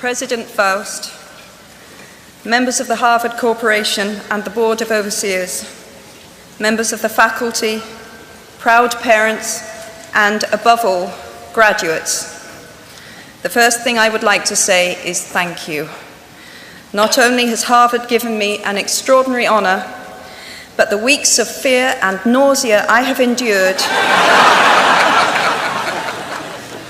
President Faust, members of the Harvard Corporation and the Board of Overseers, members of the faculty, proud parents, and above all, graduates. The first thing I would like to say is thank you. Not only has Harvard given me an extraordinary honor, but the weeks of fear and nausea I have endured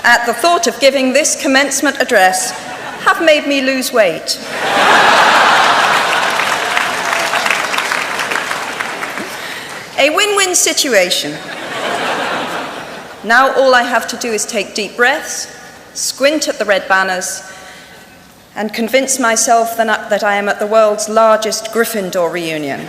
at the thought of giving this commencement address have made me lose weight. A win-win situation. Now all I have to do is take deep breaths, squint at the red banners, and convince myself that I am at the world's largest Gryffindor reunion.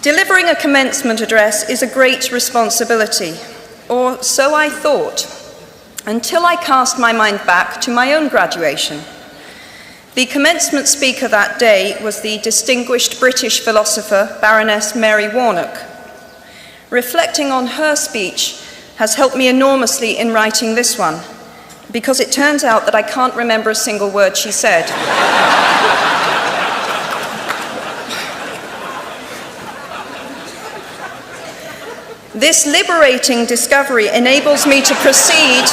Delivering a commencement address is a great responsibility, or so I thought, until I cast my mind back to my own graduation. The commencement speaker that day was the distinguished British philosopher, Baroness Mary Warnock. Reflecting on her speech has helped me enormously in writing this one, because it turns out that I can't remember a single word she said. This liberating discovery enables me to proceed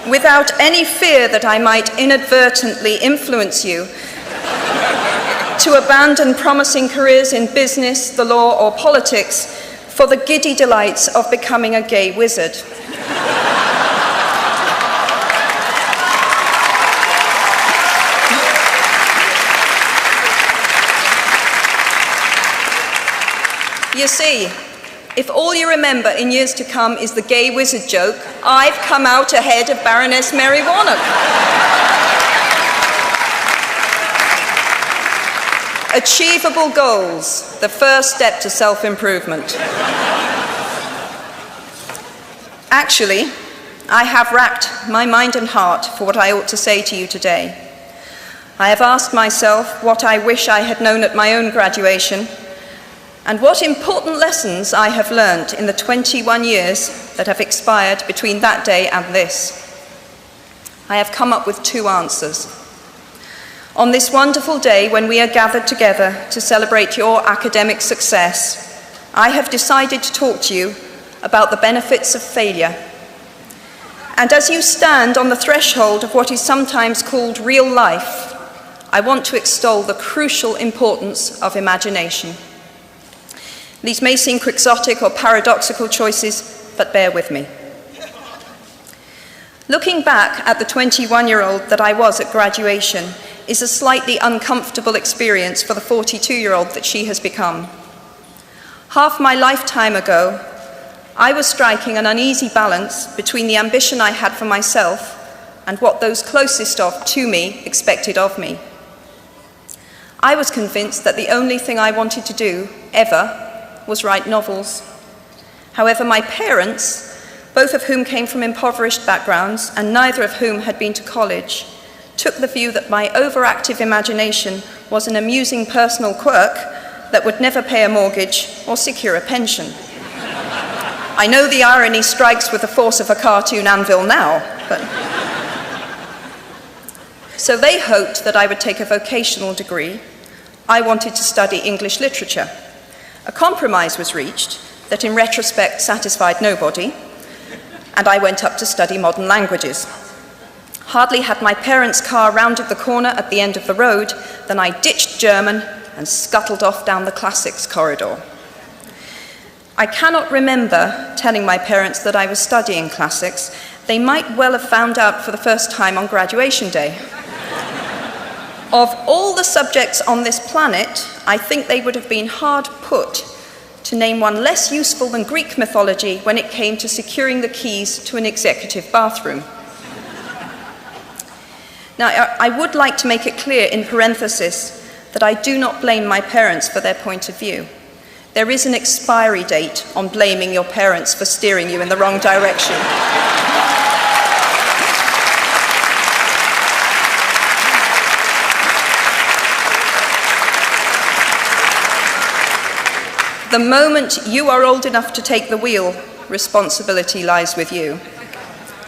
without any fear that I might inadvertently influence you to abandon promising careers in business, the law, or politics for the giddy delights of becoming a gay wizard. You see, if all you remember in years to come is the gay wizard joke, I've come out ahead of Baroness Mary Warnock. Achievable goals, the first step to self-improvement. Actually, I have racked my mind and heart for what I ought to say to you today. I have asked myself what I wish I had known at my own graduation, and what important lessons I have learned in the 21 years that have expired between that day and this. I have come up with two answers. On this wonderful day when we are gathered together to celebrate your academic success, I have decided to talk to you about the benefits of failure. And as you stand on the threshold of what is sometimes called real life, I want to extol the crucial importance of imagination. These may seem quixotic or paradoxical choices, but bear with me. Looking back at the 21-year-old that I was at graduation is a slightly uncomfortable experience for the 42-year-old that she has become. Half my lifetime ago, I was striking an uneasy balance between the ambition I had for myself and what those closest to me expected of me. I was convinced that the only thing I wanted to do, ever, was write novels. However, my parents, both of whom came from impoverished backgrounds and neither of whom had been to college, took the view that my overactive imagination was an amusing personal quirk that would never pay a mortgage or secure a pension. I know the irony strikes with the force of a cartoon anvil now, but... So they hoped that I would take a vocational degree. I wanted to study English literature. A compromise was reached that in retrospect satisfied nobody, and I went up to study modern languages. Hardly had my parents' car rounded the corner at the end of the road than I ditched German and scuttled off down the classics corridor. I cannot remember telling my parents that I was studying classics. They might well have found out for the first time on graduation day. Of all the subjects on this planet, I think they would have been hard put to name one less useful than Greek mythology when it came to securing the keys to an executive bathroom. Now, I would like to make it clear in parenthesis that I do not blame my parents for their point of view. There is an expiry date on blaming your parents for steering you in the wrong direction. The moment you are old enough to take the wheel, responsibility lies with you.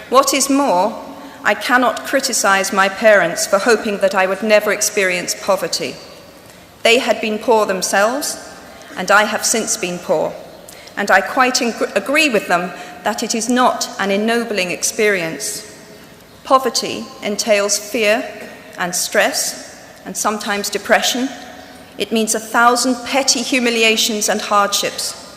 What is more, I cannot criticize my parents for hoping that I would never experience poverty. They had been poor themselves, and I have since been poor. And I quite agree with them that it is not an ennobling experience. Poverty entails fear and stress, and sometimes depression. It means 1,000 petty humiliations and hardships.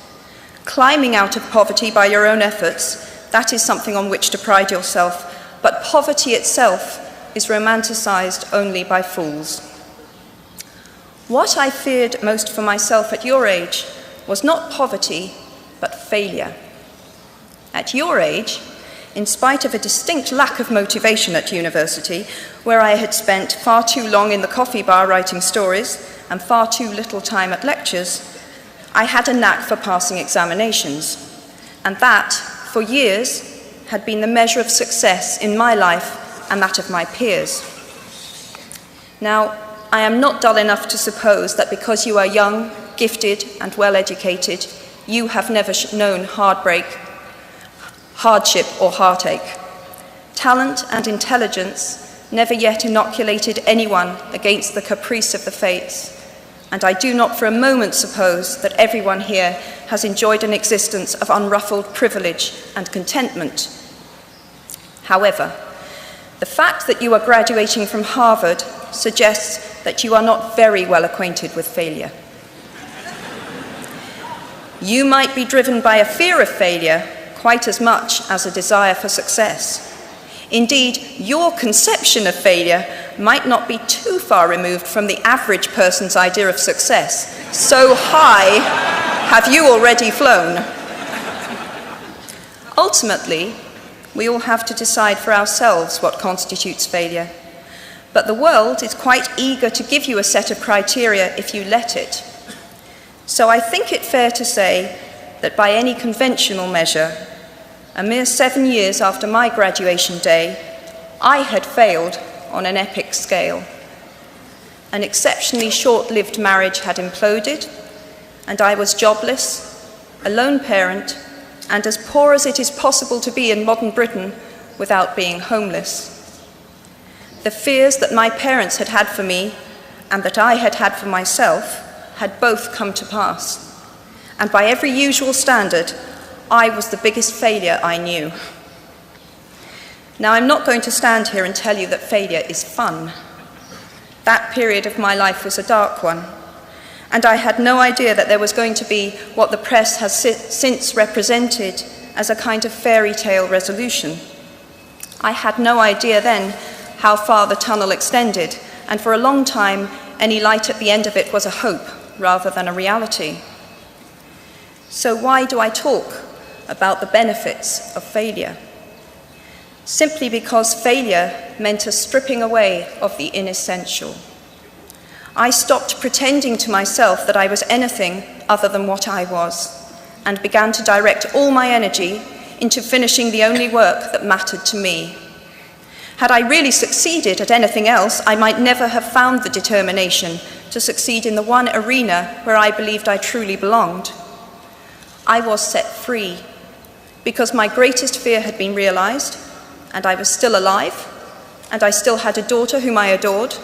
Climbing out of poverty by your own efforts, that is something on which to pride yourself, but poverty itself is romanticized only by fools. What I feared most for myself at your age was not poverty, but failure. At your age, in spite of a distinct lack of motivation at university, where I had spent far too long in the coffee bar writing stories and far too little time at lectures, I had a knack for passing examinations, and that, for years, had been the measure of success in my life and that of my peers. Now, I am not dull enough to suppose that because you are young, gifted, and well-educated, you have never known heartbreak, hardship, or heartache. Talent and intelligence never yet inoculated anyone against the caprice of the fates, and I do not for a moment suppose that everyone here has enjoyed an existence of unruffled privilege and contentment. However, the fact that you are graduating from Harvard suggests that you are not very well acquainted with failure. You might be driven by a fear of failure quite as much as a desire for success. Indeed, your conception of failure might not be too far removed from the average person's idea of success. So high have you already flown. Ultimately, we all have to decide for ourselves what constitutes failure. But the world is quite eager to give you a set of criteria if you let it. So I think it fair to say that by any conventional measure, a mere 7 years after my graduation day, I had failed on an epic scale. An exceptionally short-lived marriage had imploded, and I was jobless, a lone parent, and as poor as it is possible to be in modern Britain without being homeless. The fears that my parents had had for me and that I had had for myself had both come to pass, and by every usual standard, I was the biggest failure I knew. Now, I'm not going to stand here and tell you that failure is fun. That period of my life was a dark one, and I had no idea that there was going to be what the press has since represented as a kind of fairy tale resolution. I had no idea then how far the tunnel extended, and for a long time, any light at the end of it was a hope rather than a reality. So why do I talk about the benefits of failure? Simply because failure meant a stripping away of the inessential. I stopped pretending to myself that I was anything other than what I was, and began to direct all my energy into finishing the only work that mattered to me. Had I really succeeded at anything else, I might never have found the determination to succeed in the one arena where I believed I truly belonged. I was set free because my greatest fear had been realized, and I was still alive, and I still had a daughter whom I adored,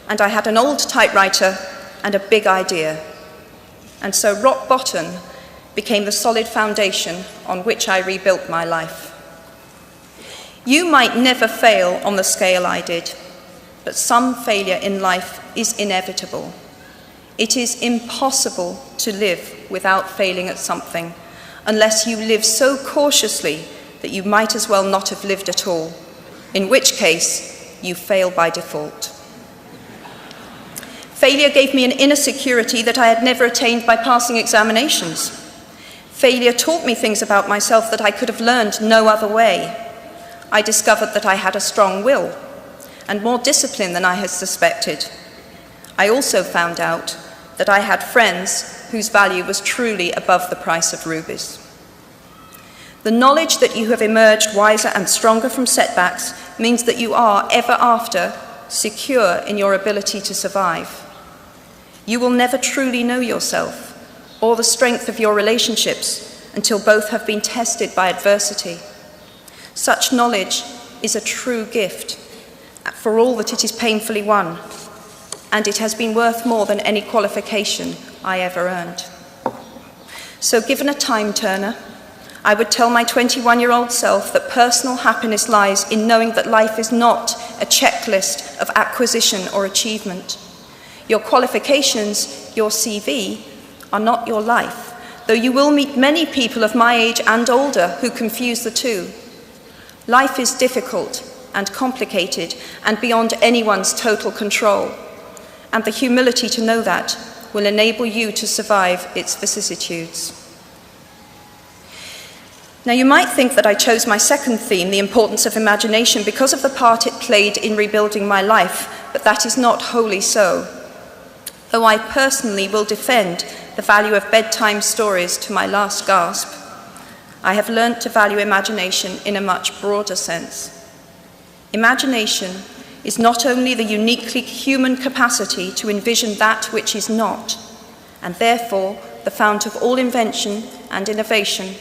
and I had an old typewriter and a big idea. And so rock bottom became the solid foundation on which I rebuilt my life. You might never fail on the scale I did, but some failure in life is inevitable. It is impossible to live without failing at something, unless you live so cautiously that you might as well not have lived at all, in which case you fail by default. Failure gave me an inner security that I had never attained by passing examinations. Failure taught me things about myself that I could have learned no other way. I discovered that I had a strong will and more discipline than I had suspected. I also found out that I had friends whose value was truly above the price of rubies. The knowledge that you have emerged wiser and stronger from setbacks means that you are, ever after, secure in your ability to survive. You will never truly know yourself, or the strength of your relationships until both have been tested by adversity. Such knowledge is a true gift, for all that it is painfully won, and it has been worth more than any qualification I ever earned. So given a time turner, I would tell my 21-year-old self that personal happiness lies in knowing that life is not a checklist of acquisition or achievement. Your qualifications, your CV, are not your life, though you will meet many people of my age and older who confuse the two. Life is difficult and complicated and beyond anyone's total control, and the humility to know that will enable you to survive its vicissitudes. Now, you might think that I chose my second theme, the importance of imagination, because of the part it played in rebuilding my life, but that is not wholly so. Though I personally will defend the value of bedtime stories to my last gasp, I have learnt to value imagination in a much broader sense. Imagination is not only the uniquely human capacity to envision that which is not, and therefore the fount of all invention and innovation.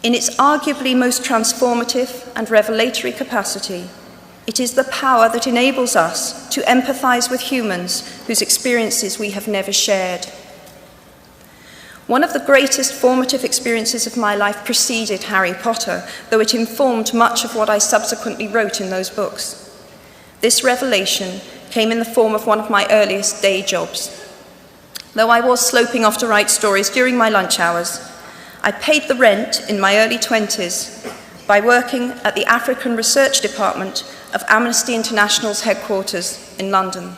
In its arguably most transformative and revelatory capacity, it is the power that enables us to empathize with humans whose experiences we have never shared. One of the greatest formative experiences of my life preceded Harry Potter, though it informed much of what I subsequently wrote in those books. This revelation came in the form of one of my earliest day jobs. Though I was sloping off to write stories during my lunch hours, I paid the rent in my early 20s by working at the African Research Department of Amnesty International's headquarters in London.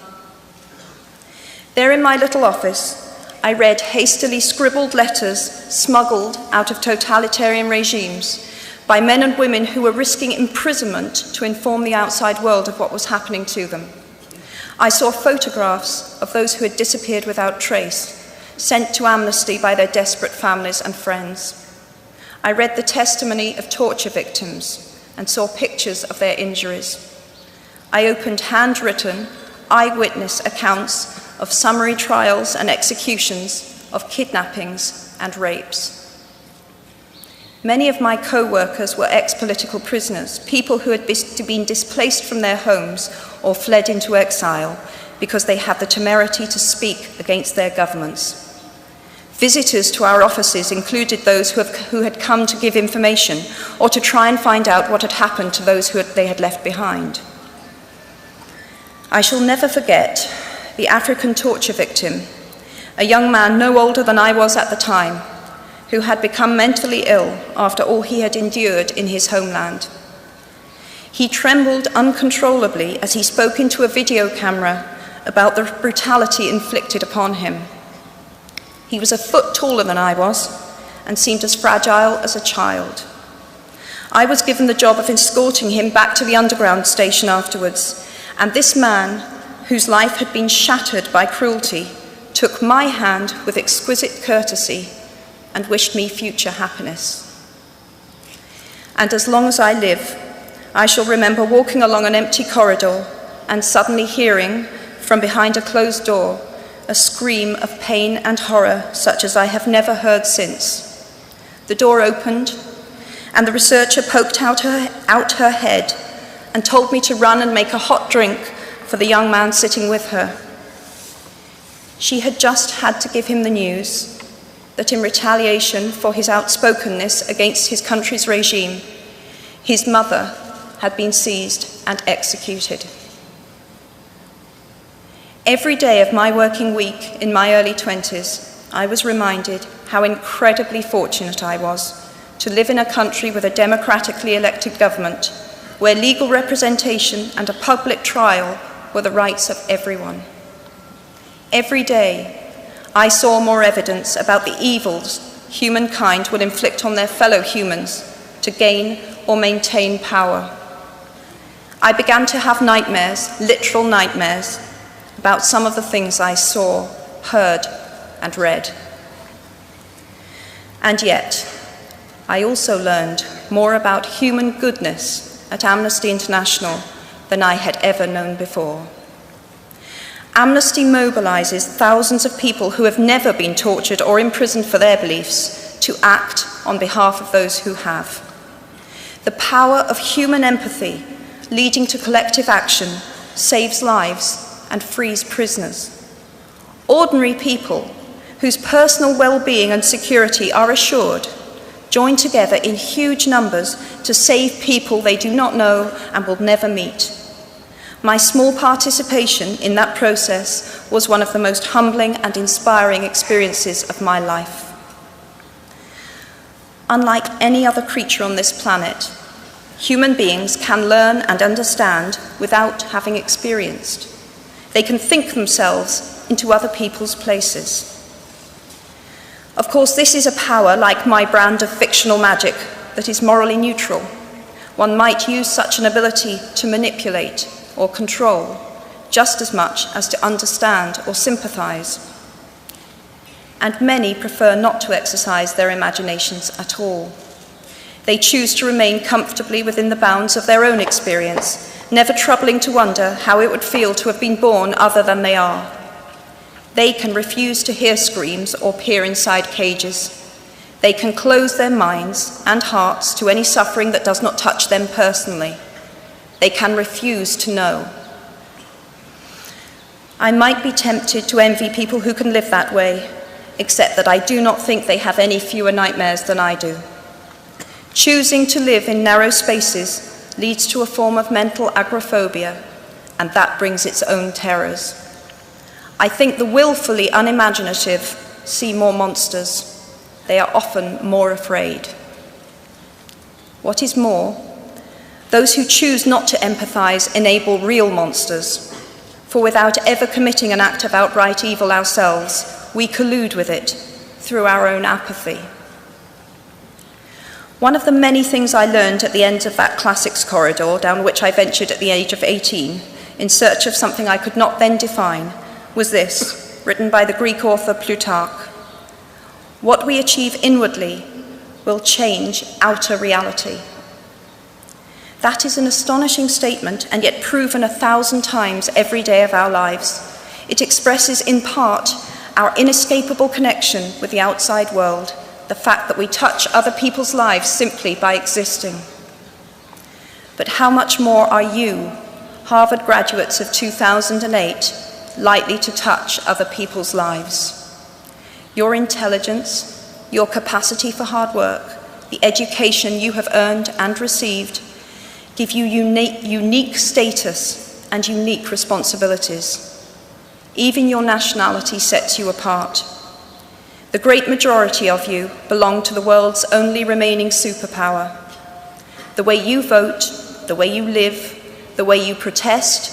There in my little office, I read hastily scribbled letters smuggled out of totalitarian regimes by men and women who were risking imprisonment to inform the outside world of what was happening to them. I saw photographs of those who had disappeared without trace, sent to Amnesty by their desperate families and friends. I read the testimony of torture victims and saw pictures of their injuries. I opened handwritten, eyewitness accounts of summary trials and executions, of kidnappings and rapes. Many of my co-workers were ex-political prisoners, people who had been displaced from their homes or fled into exile because they had the temerity to speak against their governments. Visitors to our offices included those who had come to give information or to try and find out what had happened to those they had left behind. I shall never forget the African torture victim, a young man no older than I was at the time, who had become mentally ill after all he had endured in his homeland. He trembled uncontrollably as he spoke into a video camera about the brutality inflicted upon him. He was a foot taller than I was and seemed as fragile as a child. I was given the job of escorting him back to the underground station afterwards, and this man, whose life had been shattered by cruelty, took my hand with exquisite courtesy and wished me future happiness. And as long as I live, I shall remember walking along an empty corridor and suddenly hearing, from behind a closed door, a scream of pain and horror such as I have never heard since. The door opened, and the researcher poked out her head and told me to run and make a hot drink for the young man sitting with her. She had just had to give him the news that in retaliation for his outspokenness against his country's regime, his mother had been seized and executed. Every day of my working week in my early 20s, I was reminded how incredibly fortunate I was to live in a country with a democratically elected government, where legal representation and a public trial were the rights of everyone. Every day, I saw more evidence about the evils humankind will inflict on their fellow humans to gain or maintain power. I began to have nightmares, literal nightmares, about some of the things I saw, heard, and read. And yet, I also learned more about human goodness at Amnesty International than I had ever known before. Amnesty mobilizes thousands of people who have never been tortured or imprisoned for their beliefs to act on behalf of those who have. The power of human empathy leading to collective action saves lives and frees prisoners. Ordinary people whose personal well-being and security are assured join together in huge numbers to save people they do not know and will never meet. My small participation in that process was one of the most humbling and inspiring experiences of my life. Unlike any other creature on this planet, human beings can learn and understand without having experienced. They can think themselves into other people's places. Of course, this is a power, like my brand of fictional magic, that is morally neutral. One might use such an ability to manipulate or control just as much as to understand or sympathize. And many prefer not to exercise their imaginations at all. They choose to remain comfortably within the bounds of their own experience, never troubling to wonder how it would feel to have been born other than they are. They can refuse to hear screams or peer inside cages. They can close their minds and hearts to any suffering that does not touch them personally. They can refuse to know. I might be tempted to envy people who can live that way, except that I do not think they have any fewer nightmares than I do. Choosing to live in narrow spaces leads to a form of mental agoraphobia, and that brings its own terrors. I think the willfully unimaginative see more monsters. They are often more afraid. What is more, those who choose not to empathize enable real monsters, for without ever committing an act of outright evil ourselves, we collude with it through our own apathy. One of the many things I learned at the end of that classics corridor down which I ventured at the age of 18 in search of something I could not then define was this, written by the Greek author Plutarch: "What we achieve inwardly will change outer reality." That is an astonishing statement, and yet proven 1,000 times every day of our lives. It expresses in part our inescapable connection with the outside world, the fact that we touch other people's lives simply by existing. But how much more are you, Harvard graduates of 2008, likely to touch other people's lives? Your intelligence, your capacity for hard work, the education you have earned and received give you unique status and unique responsibilities. Even your nationality sets you apart. The great majority of you belong to the world's only remaining superpower. The way you vote, the way you live, the way you protest,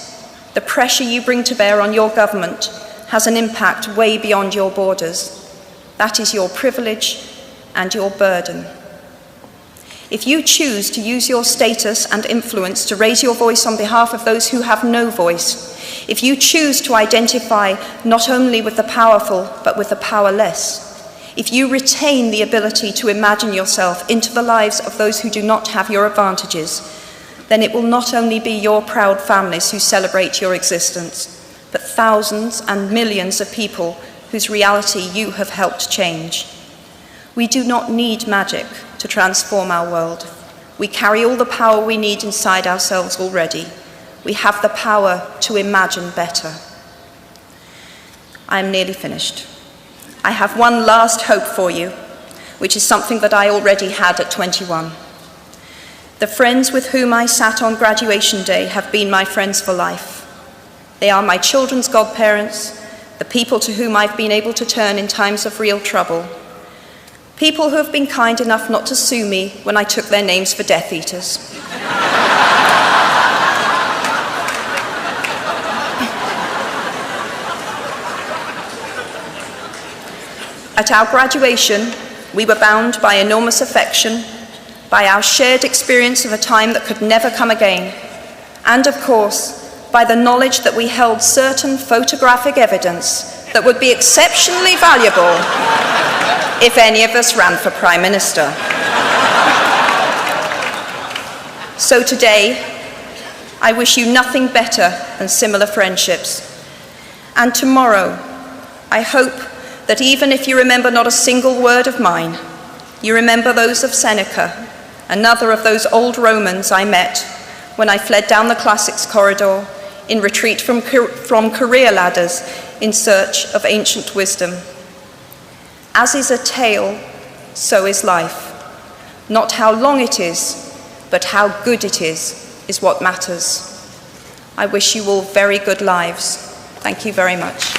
the pressure you bring to bear on your government has an impact way beyond your borders. That is your privilege and your burden. If you choose to use your status and influence to raise your voice on behalf of those who have no voice, if you choose to identify not only with the powerful but with the powerless, if you retain the ability to imagine yourself into the lives of those who do not have your advantages, then it will not only be your proud families who celebrate your existence, but thousands and millions of people whose reality you have helped change. We do not need magic to transform our world. We carry all the power we need inside ourselves already. We have the power to imagine better. I am nearly finished. I have one last hope for you, which is something that I already had at 21. The friends with whom I sat on graduation day have been my friends for life. They are my children's godparents, the people to whom I've been able to turn in times of real trouble, people who have been kind enough not to sue me when I took their names for Death Eaters. At our graduation, we were bound by enormous affection, by our shared experience of a time that could never come again, and of course, by the knowledge that we held certain photographic evidence that would be exceptionally valuable if any of us ran for Prime Minister. So today, I wish you nothing better than similar friendships, And tomorrow, I hope that even if you remember not a single word of mine, you remember those of Seneca, another of those old Romans I met when I fled down the classics corridor in retreat from career ladders in search of ancient wisdom. As is a tale, so is life. Not how long it is, but how good it is what matters. I wish you all very good lives. Thank you very much.